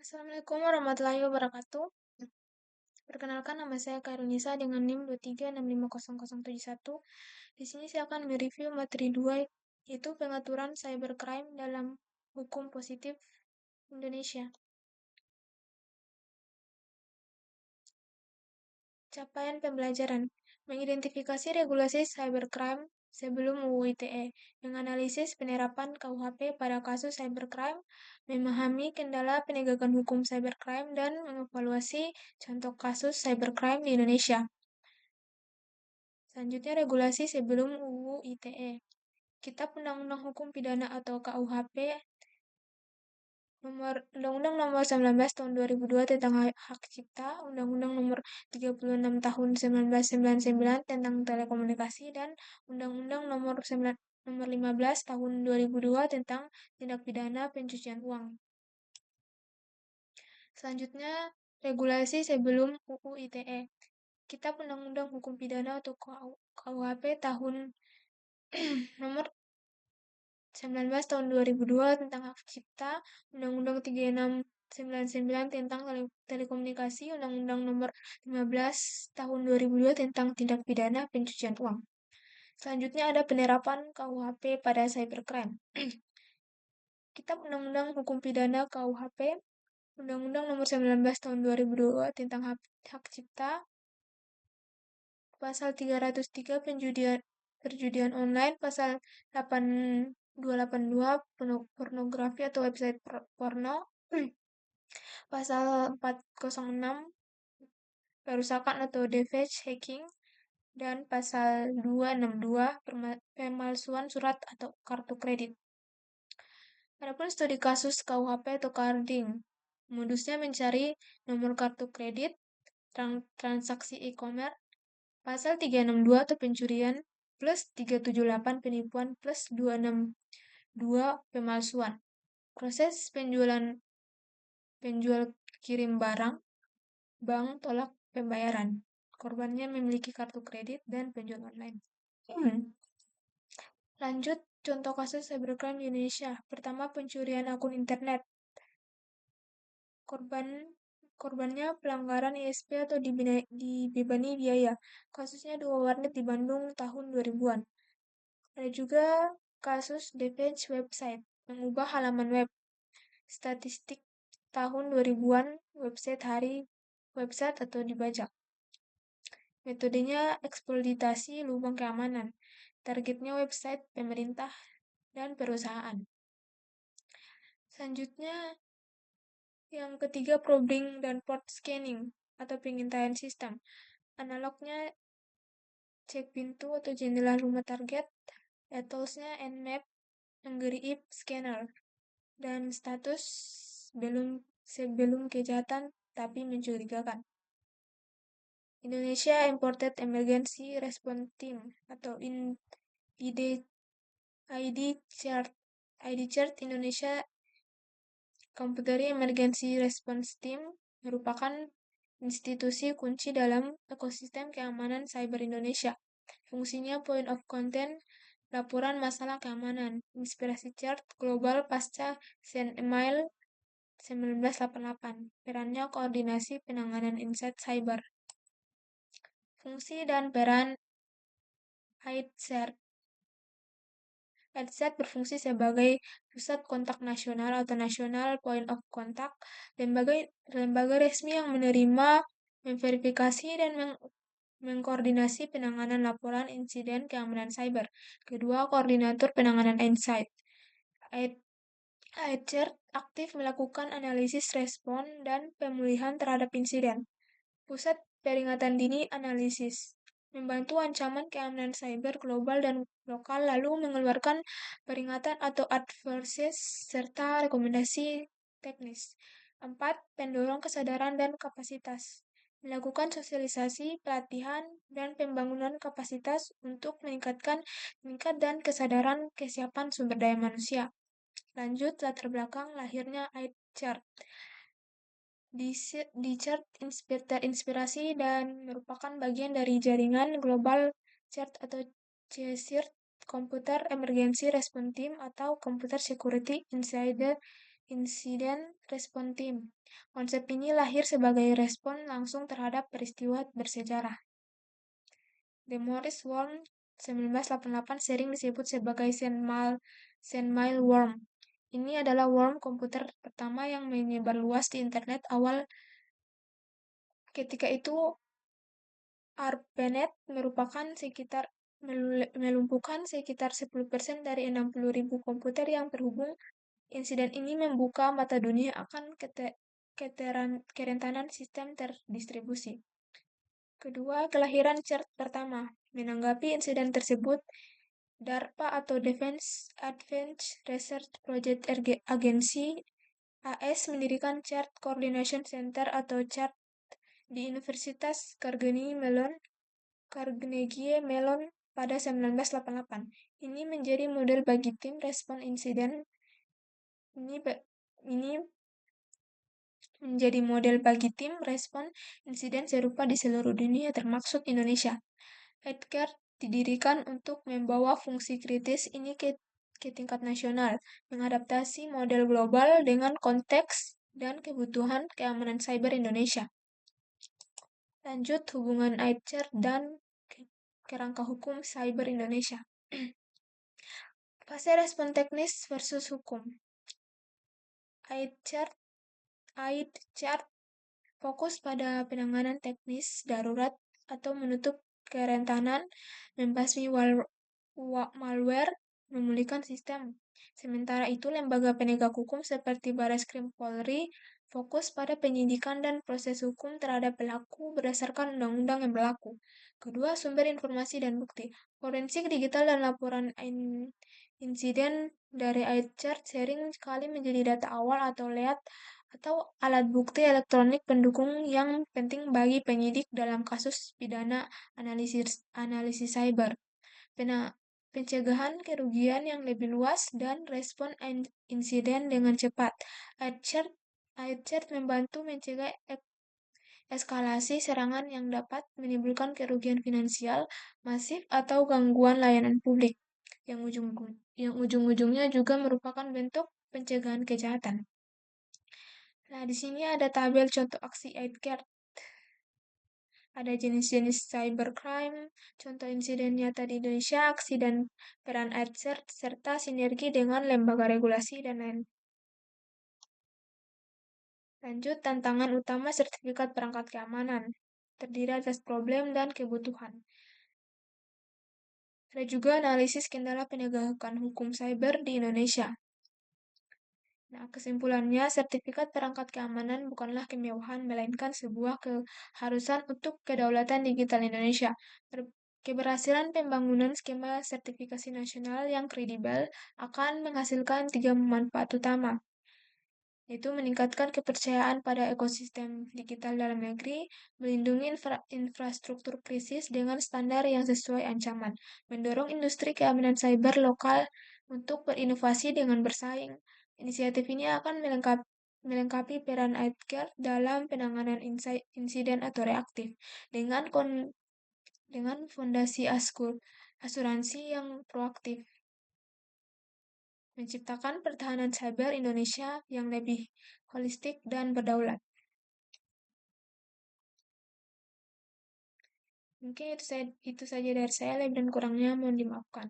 Assalamualaikum warahmatullahi wabarakatuh. Perkenalkan, nama saya Kairunisa dengan NIM 23650071. Di sini saya akan mereview materi 2, yaitu pengaturan cybercrime dalam hukum positif Indonesia. Capaian pembelajaran: mengidentifikasi regulasi cybercrime sebelum UU ITE, menganalisis penerapan KUHP pada kasus cybercrime, memahami kendala penegakan hukum cybercrime, dan mengevaluasi contoh kasus cybercrime di Indonesia. Selanjutnya, regulasi sebelum UU ITE. Kitab Undang-Undang Hukum Pidana atau KUHP, Undang-Undang Nomor 19 Tahun 2002 tentang Hak Cipta, Undang-Undang Nomor 36 Tahun 1999 tentang Telekomunikasi, dan Undang-Undang Nomor 15 Tahun 2002 tentang Tindak Pidana Pencucian Uang. Selanjutnya, regulasi sebelum UU ITE. Kitab Undang-Undang Hukum Pidana atau KUHP tahun nomor 19 tahun 2002 tentang Hak Cipta, Undang-Undang 3699 tentang Telekomunikasi, Undang-Undang Nomor 15 tahun 2002 tentang Tindak Pidana Pencucian Uang. Selanjutnya ada penerapan KUHP pada cybercrime. Kitab Undang-Undang Hukum Pidana KUHP, Undang-Undang Nomor 19 tahun 2002 tentang Hak Cipta, Pasal 303 perjudian online, Pasal 282 pornografi atau website porno, Pasal 406 perusakan atau defacing hacking, dan Pasal 262 pemalsuan surat atau kartu kredit. Adapun studi kasus KUHP atau carding, modusnya mencari nomor kartu kredit, transaksi e-commerce, Pasal 362 atau pencurian, plus 378 penipuan, plus 262 pemalsuan. Proses penjual kirim barang, bank tolak pembayaran. Korbannya memiliki kartu kredit dan penjual online. Lanjut, contoh kasus cybercrime di Indonesia. Pertama, pencurian akun internet. Korbannya pelanggaran ISP atau dibebani biaya. Kasusnya 2 warnet di Bandung tahun 2000-an. Ada juga kasus defacing website, mengubah halaman web. Statistik tahun 2000-an, website atau dibajak. Metodenya eksploitasi lubang keamanan. Targetnya website pemerintah dan perusahaan. Selanjutnya, yang ketiga, probing dan port scanning atau pengintaian sistem. Analognya cek pintu atau jendela rumah target, toolsnya Nmap, Nggeri scanner, dan status sebelum kejahatan tapi mencurigakan. Indonesia Imported Emergency Response Team atau ID-CERT Indonesia Computer Emergency Response Team merupakan institusi kunci dalam ekosistem keamanan cyber Indonesia. Fungsinya point of content, laporan masalah keamanan, inspirasi CERT global pasca Email 1988. Perannya koordinasi penanganan insight cyber. Fungsi dan peran ID-CERT. ID-CERT berfungsi sebagai pusat kontak nasional atau National Point of Contact, lembaga resmi yang menerima, memverifikasi, dan mengkoordinasi penanganan laporan insiden keamanan cyber. Kedua, koordinator penanganan insight. ID-CERT aktif melakukan analisis respon dan pemulihan terhadap insiden. Pusat peringatan dini analisis. Membantu ancaman keamanan cyber global dan lokal, lalu mengeluarkan peringatan atau advices serta rekomendasi teknis. 4. Pendorong kesadaran dan kapasitas. Melakukan sosialisasi, pelatihan, dan pembangunan kapasitas untuk meningkatkan tingkat dan kesadaran kesiapan sumber daya manusia. Lanjut, latar belakang lahirnya ID-CERT. D-CERT terinspirasi dan merupakan bagian dari jaringan global CERT atau CSIRT, Computer Emergency Response Team atau Computer Security Insider Incident Response Team. Konsep ini lahir sebagai respon langsung terhadap peristiwa bersejarah. The Morris Worm 1988 sering disebut sebagai Sandmile Worm. Ini adalah worm komputer pertama yang menyebar luas di internet awal. Ketika itu, ARPANET melumpuhkan sekitar 10% dari 60.000 komputer yang terhubung. Insiden ini membuka mata dunia akan kerentanan sistem terdistribusi. Kedua, kelahiran CERT pertama. Menanggapi insiden tersebut, DARPA atau Defense Advanced Research Project Agency AS mendirikan CERT Coordination Center atau CERT di Universitas Carnegie Mellon pada 1988. Ini menjadi model bagi tim respon insiden. Ini menjadi model bagi tim respon insiden serupa di seluruh dunia termasuk Indonesia. EdCare didirikan untuk membawa fungsi kritis ini ke tingkat nasional, mengadaptasi model global dengan konteks dan kebutuhan keamanan cyber Indonesia. Lanjut, hubungan EdCare dan kerangka hukum cyber Indonesia. Fase respon teknis versus hukum. EdCare fokus pada penanganan teknis darurat atau menutup kerentanan, membasmi malware, memulihkan sistem. Sementara itu, lembaga penegak hukum seperti Bareskrim Polri fokus pada penyidikan dan proses hukum terhadap pelaku berdasarkan undang-undang yang berlaku. Kedua, sumber informasi dan bukti. Forensik digital dan laporan insiden dari EdCare sering sekali menjadi data awal atau alat bukti elektronik pendukung yang penting bagi penyidik dalam kasus pidana analisis cyber. Pencegahan kerugian yang lebih luas dan respon insiden dengan cepat. EdCare membantu mencegah eskalasi serangan yang dapat menimbulkan kerugian finansial masif atau gangguan layanan publik, yang ujung-ujungnya juga merupakan bentuk pencegahan kejahatan. Nah, di sini ada tabel contoh aksi EdCare. Ada jenis-jenis cybercrime, contoh insiden nyata di Indonesia, aksi dan peran EdCare, serta sinergi dengan lembaga regulasi dan lain. Lanjut, tantangan utama sertifikat perangkat keamanan. Terdiri atas problem dan kebutuhan. Ada juga analisis kendala penegakan hukum cyber di Indonesia. Nah, kesimpulannya, sertifikat perangkat keamanan bukanlah kemewahan, melainkan sebuah keharusan untuk kedaulatan digital Indonesia. Keberhasilan pembangunan skema sertifikasi nasional yang kredibel akan menghasilkan 3 manfaat utama, yaitu meningkatkan kepercayaan pada ekosistem digital dalam negeri, melindungi infrastruktur krisis dengan standar yang sesuai ancaman, mendorong industri keamanan cyber lokal untuk berinovasi dengan bersaing. Inisiatif ini akan melengkapi peran EdCare dalam penanganan insiden atau reaktif dengan fondasi asuransi yang proaktif, menciptakan pertahanan cyber Indonesia yang lebih holistik dan berdaulat. Mungkin itu saja dari saya, lebih dan kurangnya mohon dimaafkan.